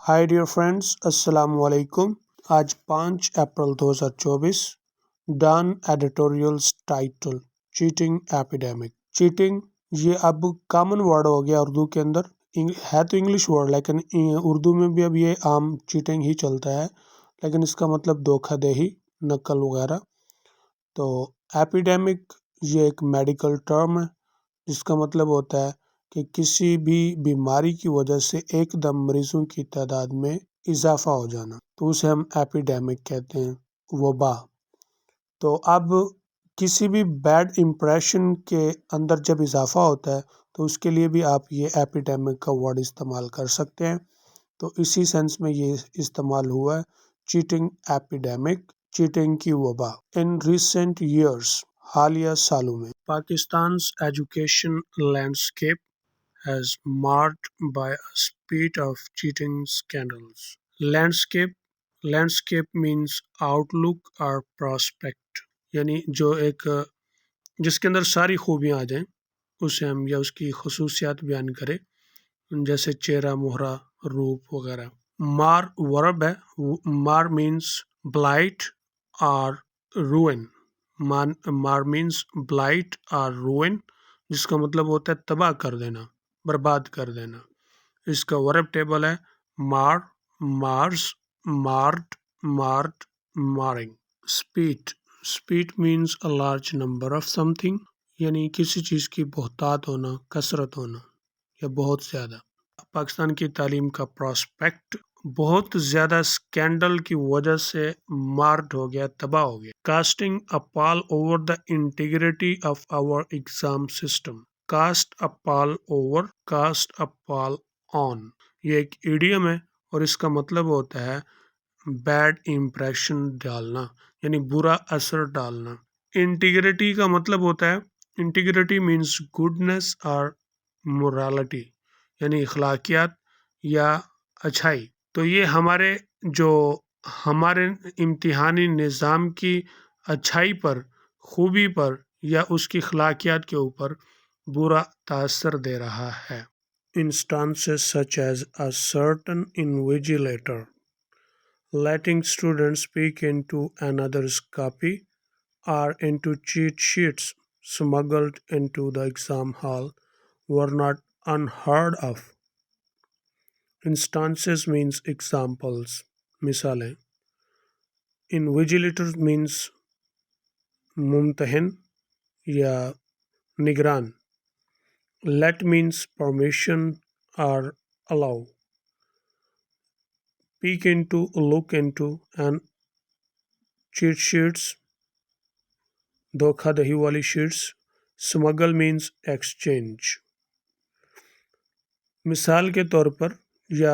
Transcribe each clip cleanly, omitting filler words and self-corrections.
Hi dear friends, अस्सलाम वालेकुम। आज 5 अप्रैल 2024। Done editorials title cheating epidemic. Cheating ये अब कॉमन वर्ड हो गया उर्दू के अंदर। है तो इंग्लिश वर्ड, लेकिन उर्दू में भी अब ये आम चीटिंग ही चलता है, लेकिन इसका मतलब धोखाधड़ी, नकल वगैरह। तो एपिडेमिक ये एक मेडिकल टर्म है जिसका मतलब होता है कि किसी भी बीमारी की वजह से एकदम मरीजों की तादाद में इजाफा हो जाना, तो उसे हम एपिडेमिक कहते हैं, वबा। तो अब किसी भी बैड इम्प्रेशन के अंदर जब इजाफा होता है तो उसके लिए भी आप ये एपिडेमिक का वर्ड इस्तेमाल कर सकते हैं। तो इसी सेंस में ये इस्तेमाल हुआ है, चीटिंग एपिडेमिक, चीटिंग की वबा। इन रिसेंट ईयर्स, हालिया सालों में, Pakistan education landscape has marked by a spate of cheating scandals. Landscape means outlook or prospect, यानी जो एक जिसके अंदर सारी खूबियाँ आ जाएं उसे हम या उसकी खसूसियात बयान करें, जैसे चेहरा, मोहरा, रूप वगैरह। मार वर्ब है, मार मीन्स ब्लाइट और रूइन। मार मीन्स ब्लाइट और रूइन, जिसका मतलब होता है तबाह कर देना, बर्बाद कर देना। इसका वर्ब टेबल है mar, mars, marred, marred, marring. Spate means a large number of something, यानी किसी चीज़ की बहुतात होना, कसरत होना या बहुत ज़्यादा। पाकिस्तान की तालीम का प्रॉस्पेक्ट बहुत ज़्यादा स्कैंडल की वजह से मार्ड हो गया, तबाह हो गया। Casting a pall over the integrity of our exam system. Cast a pall over, cast a pall on, ये एक इडियम है और इसका मतलब होता है बैड इम्प्रेशन डालना, यानी बुरा असर डालना। इंटीग्रिटी का मतलब होता है, इंटीग्रिटी मीन्स गुडनेस और मोरालिटी, यानी अखलाकियात या अच्छाई। तो ये हमारे इम्तिहानी निज़ाम की अच्छाई पर, खूबी पर या उसकी अखलाकियात के ऊपर बुरा तासर दे रहा है। Instances such as a certain invigilator letting students peek into another's copy or into cheat sheets smuggled into the exam hall were not unheard of. Instances means examples, मिसालें। Invigilator means मुमतहिन या निगरान। Let means permission or allow. Peek into, look into, and cheat sheets, धोखाधड़ी वाली sheets. Smuggle means exchange. मिसाल के तौर पर या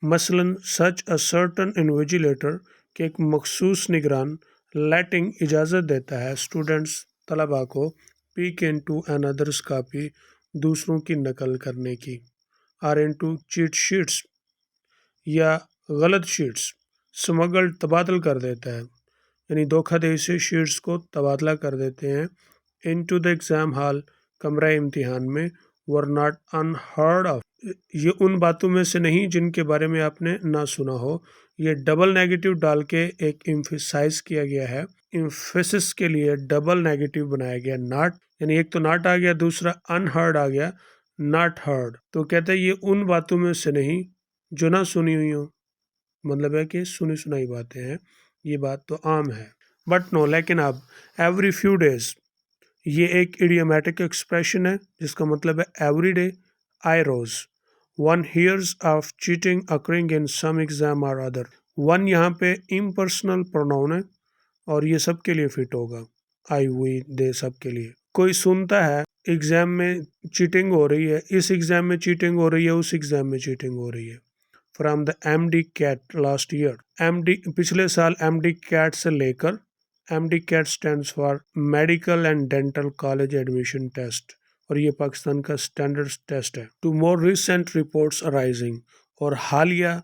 मसलन सच अ सर्टन इन्विजिलेटर के एक मखसूस निगरान लेटिंग इजाज़त देता है स्टूडेंट्स, तलबा को, पीक इनटू अनदर्स कॉपी, दूसरों की नकल करने की, आर इनटू चीट शीट्स या गलत शीट्स, स्मगल्ड तबादल कर देता है, यानी धोखाधड़ी से शीट्स को तबादला कर देते हैं। इनटू द एग्ज़ाम हॉल, कमरा इम्तिहान में। वर नॉट अनहर्ड ऑफ, ये उन बातों में से नहीं जिनके बारे में आपने ना सुना हो। ये डबल नेगेटिव डाल के एक एम्फेसाइज किया गया है, एम्फेसिस के लिए डबल नेगेटिव बनाया गया, नॉट, यानी एक तो नॉट आ गया, दूसरा अनहर्ड आ गया, नॉट हर्ड। तो कहते हैं ये उन बातों में से नहीं जो ना सुनी हुई हो, मतलब है कि सुनी सुनाई बातें हैं, ये बात तो आम है। बट नो, लेकिन अब एवरी फ्यू डेज, ये एक इडियोमेटिक एक्सप्रेशन है जिसका मतलब है every day, arise. One hears of cheating occurring in some exam or other. One यहाँ पे इम्पर्सनल प्रोनाउन है और ये सब के लिए फिट होगा, आई, वी, दे, सब के लिए। कोई सुनता है एग्जाम में चीटिंग हो रही है, इस एग्जाम में चीटिंग हो रही है, उस एग्जाम में चीटिंग हो रही है। From the MDCAT last year, पिछले साल MDCAT से लेकर, MDCAT stands for medical and dental college admission test, और ये पाकिस्तान का स्टैंडर्ड टेस्ट है। Two more recent reports arising, और हालिया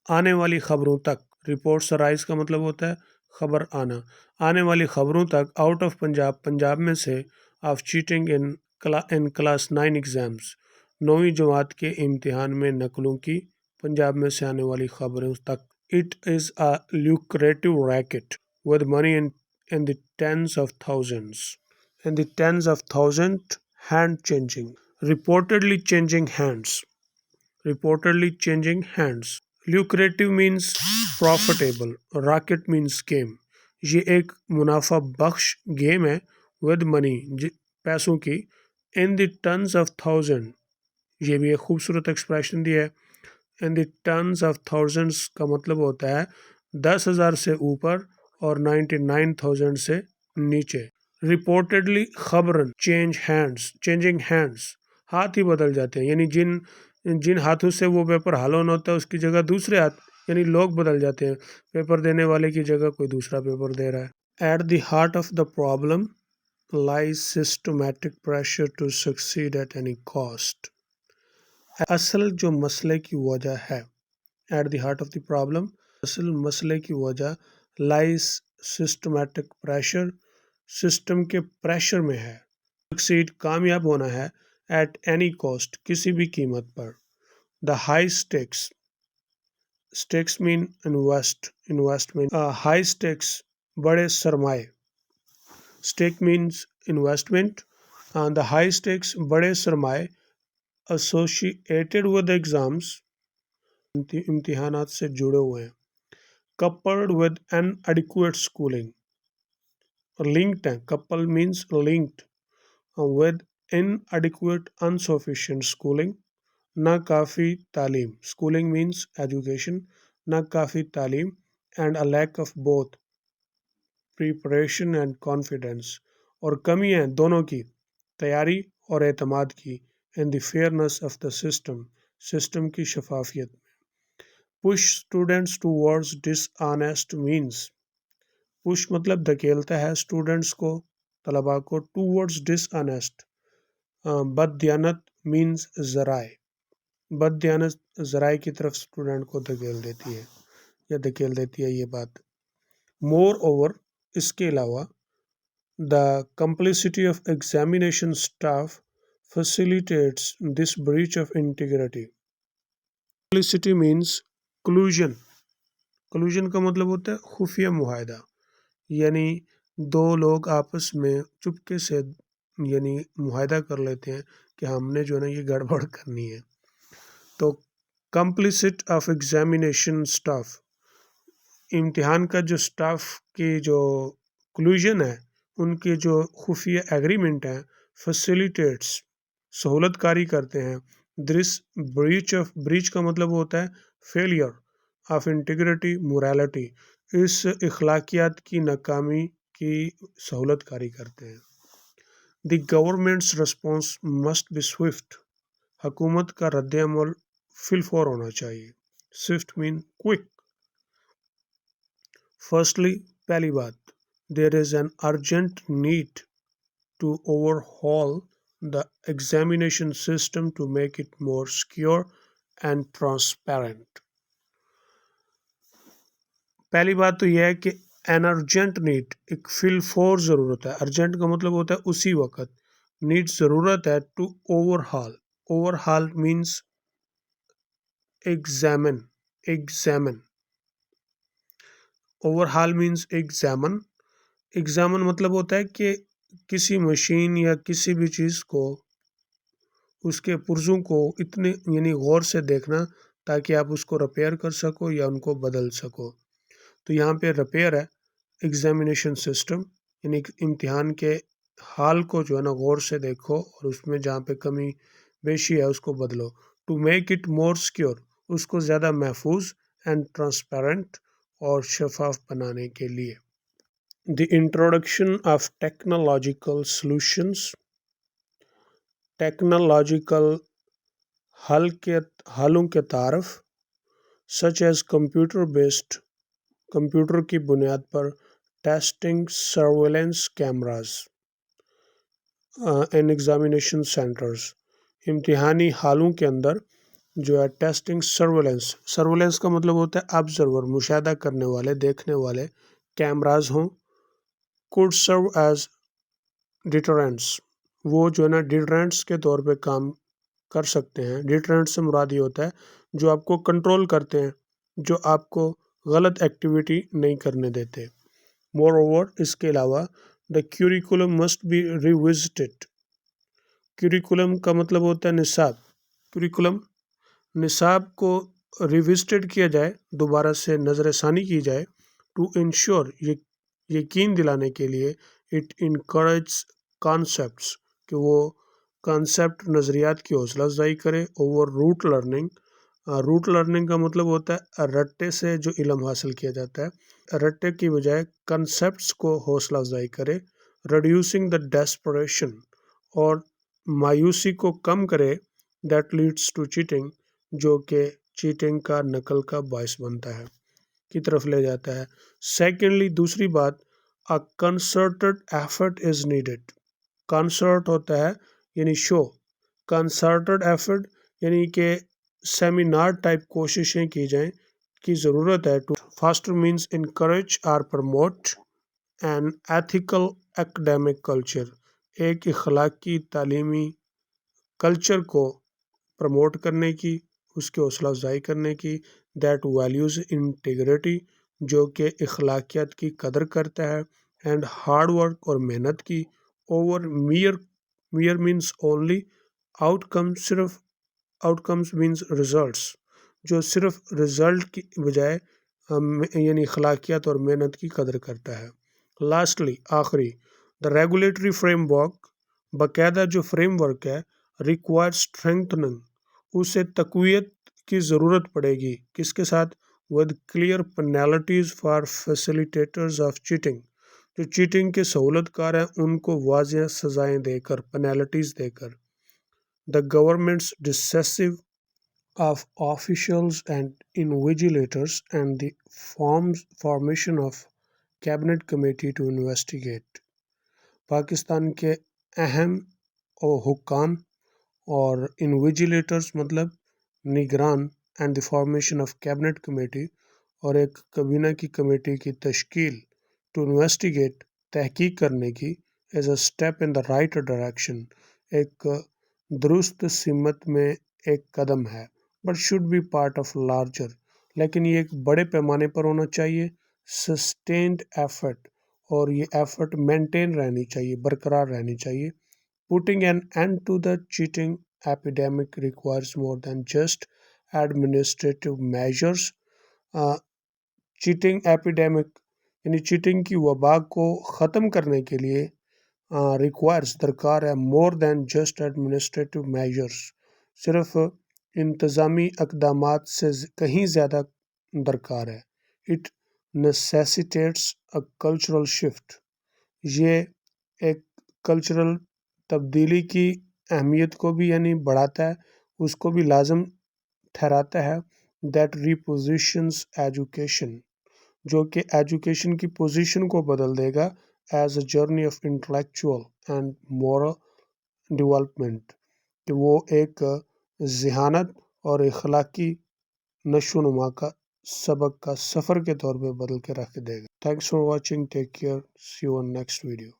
आने वाली खबरों तक। रिपोर्ट्स अराइज का मतलब होता है खबर आना, आने वाली खबरों तक। आउट ऑफ पंजाब, पंजाब में से। Of cheating in class 9 exams, 9वीं जमात के इम्तिहान में नकलों की पंजाब में से आने वाली खबरें तक. It is a lucrative racket with money in the tens of thousands. In the tens of thousands, hand changing. Reportedly changing hands. Reportedly changing hands. Lucrative means profitable. Racket means game. ये एक मुनाफा बख्श game है with money पैसों की in the tons of thousand. ये भी एक खूबसूरत एक्सप्रेशन दिया है. in the tons of thousands का मतलब होता है 10,000 से ऊपर और 99,000 से नीचे. रिपोर्टेडली खबरन चेंज हैंड्स. चेंजिंग हैंड्स हाथ ही बदल जाते हैं, यानी जिन जिन हाथों से वो पेपर हाल ऑन होता है उसकी जगह दूसरे हाथ, यानी लोग बदल जाते हैं. पेपर देने वाले की जगह कोई दूसरा पेपर दे रहा है. At the heart of the problem lies systematic pressure to succeed at any cost. असल जो मसले की वजह है, at the heart of the problem, असल मसले की वजह लाइज सिस्टमैटिक प्रेशर, सिस्टम के प्रेशर में है. सक्सीड कामयाब होना है, एट एनी कॉस्ट किसी भी कीमत पर. The high stakes. Stakes mean investment. High stakes बड़े सरमाए. Stake means investment. The high stakes बड़े सरमाए associated with exams, इम्तिहानात से जुड़े हुए हैं. coupled with inadequate schooling, linked हैं. couple means linked with inadequate insufficient schooling. ना काफ़ी तालीम. schooling means education. ना काफ़ी तालीम and a lack of both preparation and confidence, और कमी है दोनों की, तैयारी और एतमाद की. and the fairness of the system, system की शफाफियत में. push students towards dishonest means, push मतलब धकेलता है स्टूडेंट्स को, तलबा को, towards dishonest, बददियानत means ज़राए, बददियानत ज़राए की तरफ स्टूडेंट को धकेल देती है या धकेल देती है ये बात. मोर ओवर इसके अलावा the complicity of examination staff facilitates this breach of integrity. Complicity means collusion. collusion का मतलब होता है खुफिया मुआहदा, यानी दो लोग आपस में चुपके से यानी मुआहदा कर लेते हैं कि हमने जो है ना ये गड़बड़ करनी है. तो complicit of examination staff, इम्तिहान का जो स्टाफ की जो collusion है, उनके जो खुफिया एग्रीमेंट हैं, फैसिलिटेट्स सहूलतकारी करते हैं. दिस ब्रीच का मतलब होता है फेलियर ऑफ इंटीग्रिटी मोरालिटी, इस इखलाकियात की नाकामी की सहूलतकारी करते हैं. The governments response must be swift, हुकूमत का रद्द-ए-अमल फिलफौर होना चाहिए. Swift mean quick. फर्स्टली पहली बात, there is an urgent need to overhaul the examination system to make it more secure and transparent. पहली बात तो यह है कि an urgent need, एक फिलफौर ज़रूरत है. अर्जेंट का मतलब होता है उसी वक्त, नीड ज़रूरत है. to overhaul, overhaul means examine. overhaul means examine मतलब होता है कि किसी मशीन या किसी भी चीज़ को, उसके पुर्जों को इतने यानी गौर से देखना ताकि आप उसको रिपेयर कर सको या उनको बदल सको. तो यहाँ पे रिपेयर है एग्जामिनेशन सिस्टम, यानी इम्तिहान के हाल को जो है ना गौर से देखो और उसमें जहाँ पे कमी बेशी है उसको बदलो. To make it more secure, उसको ज़्यादा महफूज, एंड ट्रांसपेरेंट और शफाफ बनाने के लिए. The introduction of technological solutions, technological हलों के तारफ, such as computer based, computer की बुनियाद पर testing surveillance cameras in examination centres, इम्तिहानी हालों के अंदर जो है टेस्टिंग सर्वेलेंस का मतलब होता है ऑब्जर्वर, मुशाहिदा करने वाले, देखने वाले, कैमराज हों. कुड सर्व एज डिटरेंट्स, वो जो है ना डिटरेंट्स के तौर पे काम कर सकते हैं. डिटरेंट से मुराद ये होता है جو آپ کو کنٹرول کرتے ہیں، جو آپ کو غلط ایکٹیویٹی نہیں کرنے دیتے۔ مور اوور اس کے علاوہ دا کیوریکولم مسٹ بی ریوزٹڈ۔ کیوریکولم کا مطلب ہوتا ہے نصاب۔ کیوریکولم نصاب کو ریوزٹڈ کیا جائے، دوبارہ سے نظر ثانی کی جائے، ٹو انشور یقین دلانے کے لیے اٹ انکریجز کانسیپٹس کہ وہ کانسیپٹ نظریات کی حوصلہ افزائی کرے۔ Over rote learning, rote learning کا مطلب ہوتا ہے رٹے سے جو علم حاصل کیا جاتا ہے، رٹے کی بجائے کنسیپٹس کو حوصلہ افزائی کرے۔ ریڈیوسنگ دا ڈیسپریشن، اور مایوسی کو کم کرے، دیٹ لیڈس ٹو چیٹنگ، جو کہ چیٹنگ کا نقل کا باعث بنتا ہے، کی طرف لے جاتا ہے۔ سیکنڈلی، دوسری بات، a concerted effort is needed۔ Concert ہوتا ہے یعنی شو، کنسرٹڈ ایفرٹ یعنی کہ سیمینار ٹائپ کوششیں کی جائیں کی ضرورت ہے۔ ٹو فاسٹر مینس انکریج اور promote an ethical academic culture, ایک اخلاقی تعلیمی کلچر کو پروموٹ کرنے کی، اس کی حوصلہ افزائی کرنے کی، دیٹ ویلیوز انٹیگریٹی، جو کہ اخلاقیات کی قدر کرتا ہے، اینڈ ہارڈ ورک، اور محنت کی، over mere means only outcome, صرف آؤٹ کمز مینس ریزلٹس، جو صرف رزلٹ کی بجائے یعنی اخلاقیات اور محنت کی قدر کرتا ہے۔ لاسٹلی، آخری، دا ریگولیٹری فریم ورک، باقاعدہ جو فریم ورک ہے، ریکوائر اسٹرینتھننگ، اسے تقویت کی ضرورت پڑے گی، کس کے ساتھ؟ With clear penalties for facilitators of cheating, جو چیٹنگ کے سہولت کار ہیں ان کو واضح سزائیں دے کر، پینالٹیز دے کر۔ The governments decisive of officials and invigilators and the formation of cabinet committee to investigate, Pakistan کے اہم حکام اور انویجیلیٹرز مطلب نگران، and the formation of cabinet committee, اور ایک کابینہ کی کمیٹی کی تشکیل، ٹو انویسٹیگیٹ، تحقیق کرنے کی، as a step in the right direction, ایک درست سمت میں ایک قدم ہے، but should be part of larger, لیکن یہ ایک بڑے پیمانے پر ہونا چاہیے، سسٹینڈ ایفرٹ، اور یہ ایفرٹ مینٹین رہنی چاہیے، برقرار رہنی چاہیے۔ Putting an end to the cheating epidemic requires more than just administrative measures. Cheating epidemic یعنی چیٹنگ کی وبا کو ختم کرنے کے لیے ریکوائرز درکار ہے، مور دین جسٹ ایڈمنسٹریٹو میجرز، صرف انتظامی اقدامات سے کہیں زیادہ درکار ہے۔ اٹ نیسیسیٹیٹس اے کلچرل شفٹ، یہ ایک کلچرل تبدیلی کی اہمیت کو بھی یعنی بڑھاتا ہے، اس کو بھی لازم ٹھہراتا ہے۔ دیٹ ریپوزیشنز ایجوکیشن، جو کہ ایجوکیشن کی پوزیشن کو بدل دے گا، as a journey of intellectual and moral development, کہ وہ ایک ذہانت اور اخلاقی نشو و نما کا سبق کا سفر کے طور پہ بدل کے رکھ دے گا۔ Thanks for watching, take care, see you on next video.